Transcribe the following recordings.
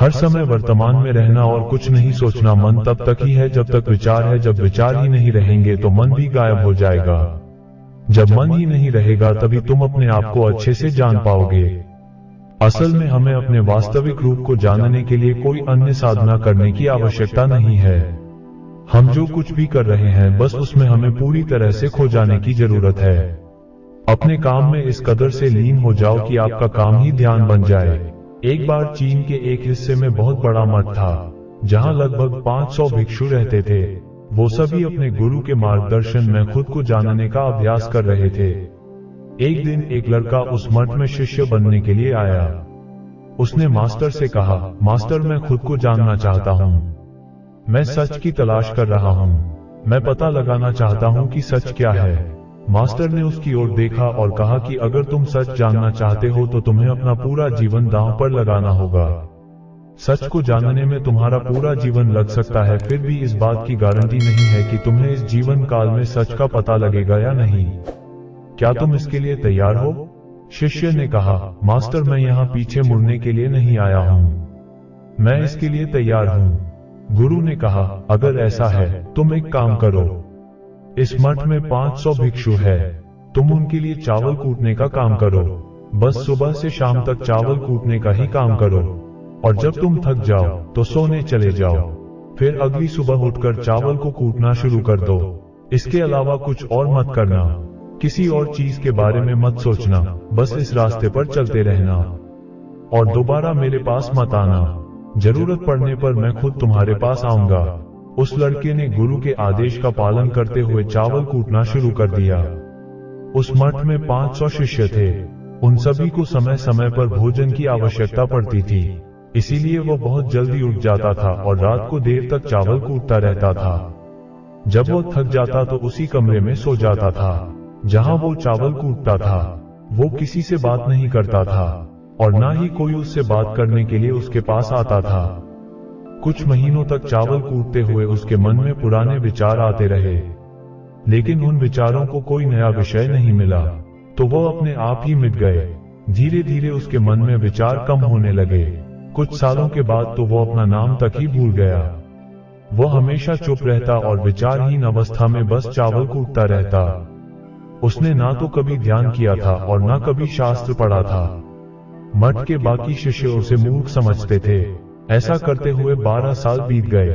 हर समय वर्तमान में रहना और कुछ नहीं सोचना। मन तब तक ही है जब तक विचार है। जब विचार ही नहीं रहेंगे तो मन भी गायब हो जाएगा। जब मन ही नहीं रहेगा तभी तुम अपने आप को अच्छे से जान पाओगे। असल में हमें अपने वास्तविक रूप को जानने के लिए कोई अन्य साधना करने की आवश्यकता नहीं है। हम जो कुछ भी कर रहे हैं बस उसमें हमें पूरी तरह से खो जाने की जरूरत है। अपने काम में इस कदर से लीन हो जाओ कि आपका काम ही ध्यान बन जाए। एक बार चीन के एक हिस्से में बहुत बड़ा मठ था, जहां लगभग 500 भिक्षु रहते थे। वो सभी अपने गुरु के मार्गदर्शन में खुद को जानने का अभ्यास कर रहे थे। एक दिन एक लड़का उस मठ में शिष्य बनने के लिए आया। उसने मास्टर से कहा, मास्टर मैं खुद को जानना चाहता हूँ। मैं सच की तलाश कर रहा हूँ। मैं पता लगाना चाहता हूँ कि सच क्या है। मास्टर ने उसकी ओर देखा और कहा कि अगर तुम सच जानना चाहते हो तो तुम्हें अपना पूरा जीवन दांव पर लगाना होगा। सच को जानने में तुम्हारा पूरा जीवन लग सकता है, फिर भी इस बात की गारंटी नहीं है कि तुम्हें इस जीवन काल में सच का पता लगेगा या नहीं। क्या तुम इसके लिए तैयार हो? शिष्य ने कहा, मास्टर मैं यहाँ पीछे मुड़ने के लिए नहीं आया हूँ, मैं इसके लिए तैयार हूँ। गुरु ने कहा, अगर ऐसा है तुम एक काम करो, इस मठ में 500 भिक्षु है, तुम उनके लिए चावल कूटने का काम करो। बस सुबह से शाम तक चावल कूटने का ही काम करो, और जब तुम थक जाओ तो सोने चले जाओ। फिर अगली सुबह उठकर चावल को कूटना शुरू कर दो। इसके अलावा कुछ और मत करना, किसी और चीज के बारे में मत सोचना, बस इस रास्ते पर चलते रहना और दोबारा मेरे पास मत आना। जरूरत पड़ने पर मैं खुद तुम्हारे पास आऊंगा। उस लड़के ने गुरु के आदेश का पालन करते हुए चावल कूटना शुरू कर दिया। उस मठ में 500 शिष्य थे। उन सभी को समय समय पर भोजन की आवश्यकता पड़ती थी, इसीलिए वो बहुत जल्दी उठ जाता था और रात को देर तक चावल कूटता रहता था। जब वो थक जाता तो उसी कमरे में सो जाता था जहां वो चावल कूटता था। वो किसी से बात नहीं करता था और ना ही कोई उससे बात करने के लिए उसके पास आता था। कुछ महीनों तक चावल कूटते हुए उसके मन में पुराने विचार आते रहे, लेकिन उन विचारों को कोई नया विषय नहीं मिला, तो वो अपने आप ही मिट गए। धीरे धीरे उसके मन में विचार कम होने लगे। कुछ सालों के बाद तो वो अपना नाम तक ही भूल गया। वो हमेशा चुप रहता और विचारहीन अवस्था में बस चावल कूटता रहता। उसने ना तो कभी ध्यान किया था और ना कभी शास्त्र पढ़ा था। मठ के बाकी शिष्य उसे मूर्ख समझते थे। ऐसा करते हुए 12 साल बीत गए।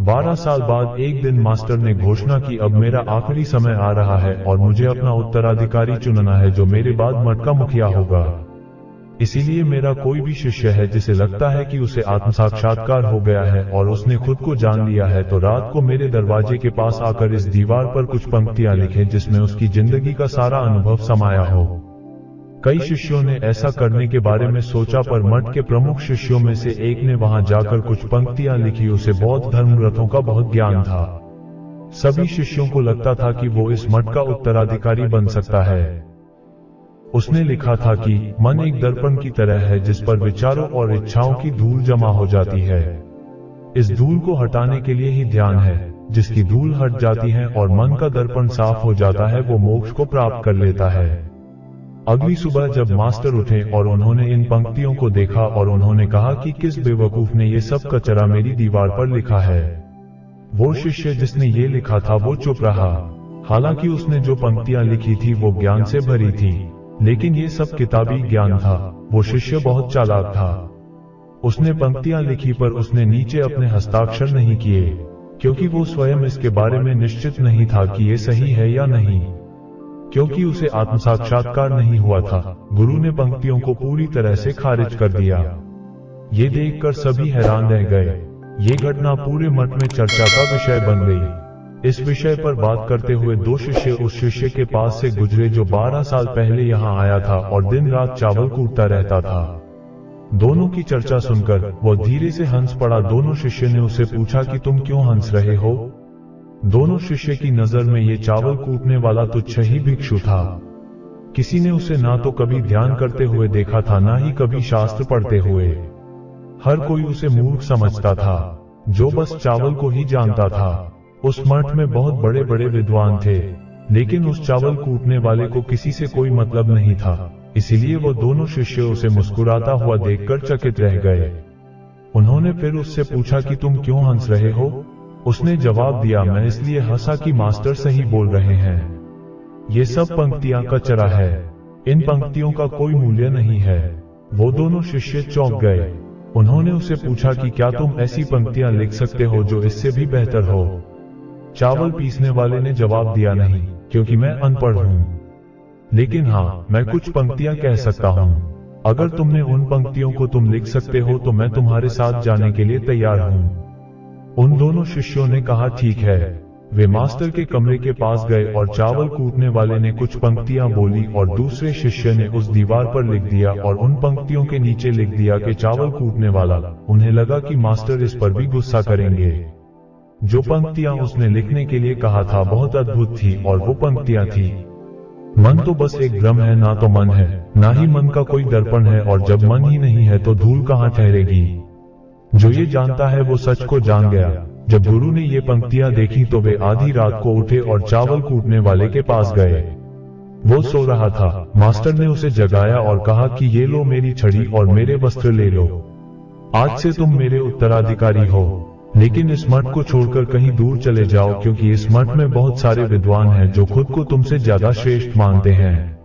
12 साल बाद एक दिन मास्टर ने घोषणा की, अब मेरा आखिरी समय आ रहा है और मुझे अपना उत्तराधिकारी चुनना है जो मेरे बाद मठ का मुखिया होगा। इसीलिए मेरा कोई भी शिष्य है जिसे लगता है कि उसे आत्म साक्षात्कार हो गया है और उसने खुद को जान लिया है, तो रात को मेरे दरवाजे के पास आकर इस दीवार पर कुछ पंक्तियां लिखे जिसमें उसकी जिंदगी का सारा अनुभव समाया हो। कई शिष्यों ने ऐसा करने के बारे में सोचा, पर मठ के प्रमुख शिष्यों में से एक ने वहां जाकर कुछ पंक्तियां लिखी। उसे बौद्ध धर्म ग्रंथों का बहुत ज्ञान था। सभी शिष्यों को लगता था कि वो इस मठ का उत्तराधिकारी बन सकता है। उसने लिखा था कि मन एक दर्पण की तरह है जिस पर विचारों और इच्छाओं की धूल जमा हो जाती है। इस धूल को हटाने के लिए ही ध्यान है। जिसकी धूल हट जाती है और मन का दर्पण साफ हो जाता है, वो मोक्ष को प्राप्त कर लेता है। अगली सुबह जब मास्टर उठे और उन्होंने इन पंक्तियों को देखा और उन्होंने कहा कि किस बेवकूफ ने ये सब कचरा मेरी दीवार पर लिखा है। वो शिष्य जिसने ये लिखा था वो चुप रहा। हालांकि उसने जो पंक्तियां लिखी थी वो ज्ञान से भरी थी, लेकिन ये सब किताबी ज्ञान था। वो शिष्य बहुत चालाक था। उसने पंक्तियां लिखी पर उसने नीचे अपने हस्ताक्षर नहीं किए, क्योंकि वो स्वयं इसके बारे में निश्चित नहीं था कि ये सही है या नहीं, क्योंकि उसे आत्म साक्षात्कार नहीं हुआ था। गुरु ने पंक्तियों को पूरी तरह से खारिज कर दिया। ये देखकर सभी हैरान रह गए। ये घटना पूरे मठ में चर्चा का विषय बन गई। इस विषय पर बात करते हुए दो शिष्य उस शिष्य के पास से गुजरे जो 12 साल पहले यहाँ आया था और दिन रात चावल कूटता रहता था। दोनों की चर्चा सुनकर वो धीरे से हंस पड़ा। दोनों शिष्य ने उसे पूछा कि तुम क्यों हंस रहे हो? दोनों शिष्य की नजर में ये चावल कूटने वाला तुच्छ ही भिक्षु था। किसी ने उसे ना तो कभी ध्यान करते हुए देखा था, ना ही कभी शास्त्र पढ़ते हुए। हर कोई उसे मूर्ख समझता था जो बस चावल को ही जानता था। उस मठ में बहुत बड़े बड़े विद्वान थे, लेकिन उस चावल कूटने वाले को किसी से कोई मतलब नहीं था। इसीलिए वो दोनों शिष्य उसे मुस्कुराता हुआ देखकर चकित रह गए। उन्होंने उन्होंने फिर उससे पूछा कि तुम क्यों हंस रहे हो? उसने जवाब दिया, मैं इसलिए हंसा कि मास्टर सही बोल रहे हैं। ये सब पंक्तियां कचरा है, इन पंक्तियों का कोई मूल्य नहीं है। वो दोनों शिष्य चौंक गए। उन्होंने उसे पूछा कि क्या तुम ऐसी पंक्तियां लिख सकते हो जो इससे भी बेहतर हो? चावल पीसने वाले ने जवाब दिया, नहीं, क्योंकि मैं अनपढ़ हूं। लेकिन हाँ, मैं कुछ पंक्तियां कह सकता हूं। अगर तुमने उन पंक्तियों को तुम लिख सकते हो तो मैं तुम्हारे साथ जाने के लिए तैयार हूं। उन दोनों शिष्यों ने कहा, ठीक है। वे मास्टर के कमरे के पास गए और चावल कूटने वाले ने कुछ पंक्तियां बोली और दूसरे शिष्य ने उस दीवार पर लिख दिया और उन पंक्तियों के नीचे लिख दिया कि चावल कूटने वाला। उन्हें लगा कि मास्टर इस पर भी गुस्सा करेंगे। जो पंक्तियां उसने लिखने के लिए कहा था बहुत अद्भुत थी और वो पंक्तियां थी, मन तो बस एक भ्रम है, ना तो मन है, ना ही मन का कोई दर्पण है, और जब मन ही नहीं है तो धूल कहाँ ठहरेगी। जो ये जानता है वो सच को जान गया। जब गुरु ने ये पंक्तियां देखी तो वे आधी रात को उठे और चावल कूटने वाले के पास गए। वो सो रहा था। मास्टर ने उसे जगाया और कहा कि ये लो मेरी छड़ी और मेरे वस्त्र ले लो, आज से तुम मेरे उत्तराधिकारी हो। लेकिन इस मठ को छोड़कर कहीं दूर चले जाओ, क्योंकि इस मठ में बहुत सारे विद्वान हैं जो खुद को तुमसे ज्यादा श्रेष्ठ मानते हैं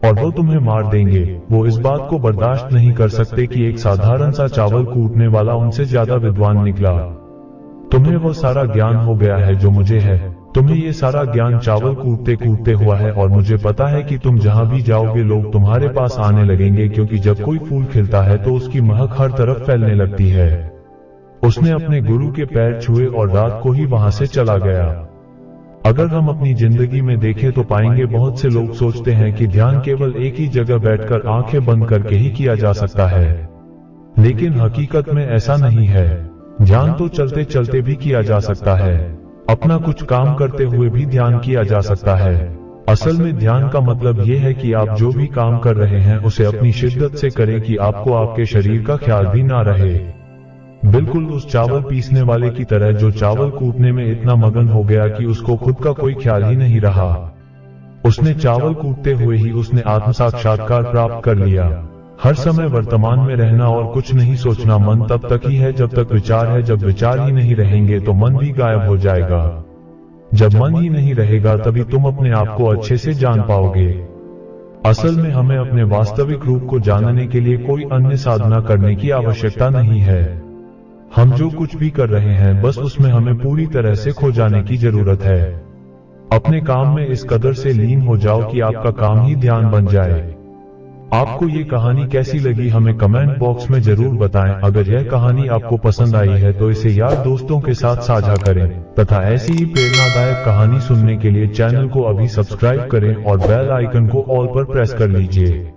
और वो तुम्हें मार देंगे। वो इस बात को बर्दाश्त नहीं कर सकते कि एक साधारण सा चावल कूटने वाला उनसे ज्यादा विद्वान निकला। तुम्हें वो सारा ज्ञान हो गया है जो मुझे है। तुम्हें ये सारा ज्ञान चावल कूटते कूटते हुआ है, और मुझे पता है कि तुम जहां भी जाओगे लोग तुम्हारे पास आने लगेंगे, क्योंकि जब कोई फूल खिलता है तो उसकी महक हर तरफ फैलने लगती है। उसने अपने गुरु के पैर छुए और रात को ही वहां से चला गया। अगर हम अपनी जिंदगी में देखें तो पाएंगे बहुत से लोग सोचते हैं कि ध्यान केवल एक ही जगह बैठकर आंखें बंद करके ही किया जा सकता है, लेकिन हकीकत में ऐसा नहीं है। ध्यान तो चलते चलते भी किया जा सकता है, अपना कुछ काम करते हुए भी ध्यान किया जा सकता है। असल में ध्यान का मतलब ये है कि आप जो भी काम कर रहे हैं उसे अपनी शिद्दत से करें कि आपको आपके शरीर का ख्याल भी ना रहे। बिल्कुल उस चावल पीसने वाले की तरह जो चावल कूटने में इतना मगन हो गया कि उसको खुद का कोई ख्याल ही नहीं रहा। उसने चावल कूटते हुए ही उसने आत्म साक्षात्कार प्राप्त कर लिया। हर समय वर्तमान में रहना और कुछ नहीं सोचना। मन तब तक ही है जब तक विचार है। जब विचार ही नहीं रहेंगे तो मन भी गायब हो जाएगा। जब मन ही नहीं रहेगा तभी तुम अपने आप को अच्छे से जान पाओगे। असल में हमें अपने वास्तविक रूप को जानने के लिए कोई अन्य साधना करने की आवश्यकता नहीं है। हम जो कुछ भी कर रहे हैं बस उसमें हमें पूरी तरह से खो जाने की जरूरत है। अपने काम में इस कदर से लीन हो जाओ कि आपका काम ही ध्यान बन जाए। आपको ये कहानी कैसी लगी हमें कमेंट बॉक्स में जरूर बताएं। अगर यह कहानी आपको पसंद आई है तो इसे यार दोस्तों के साथ साझा करें तथा ऐसी ही प्रेरणादायक कहानी सुनने के लिए चैनल को अभी सब्सक्राइब करें और बेल आइकन को ऑल पर प्रेस कर लीजिए।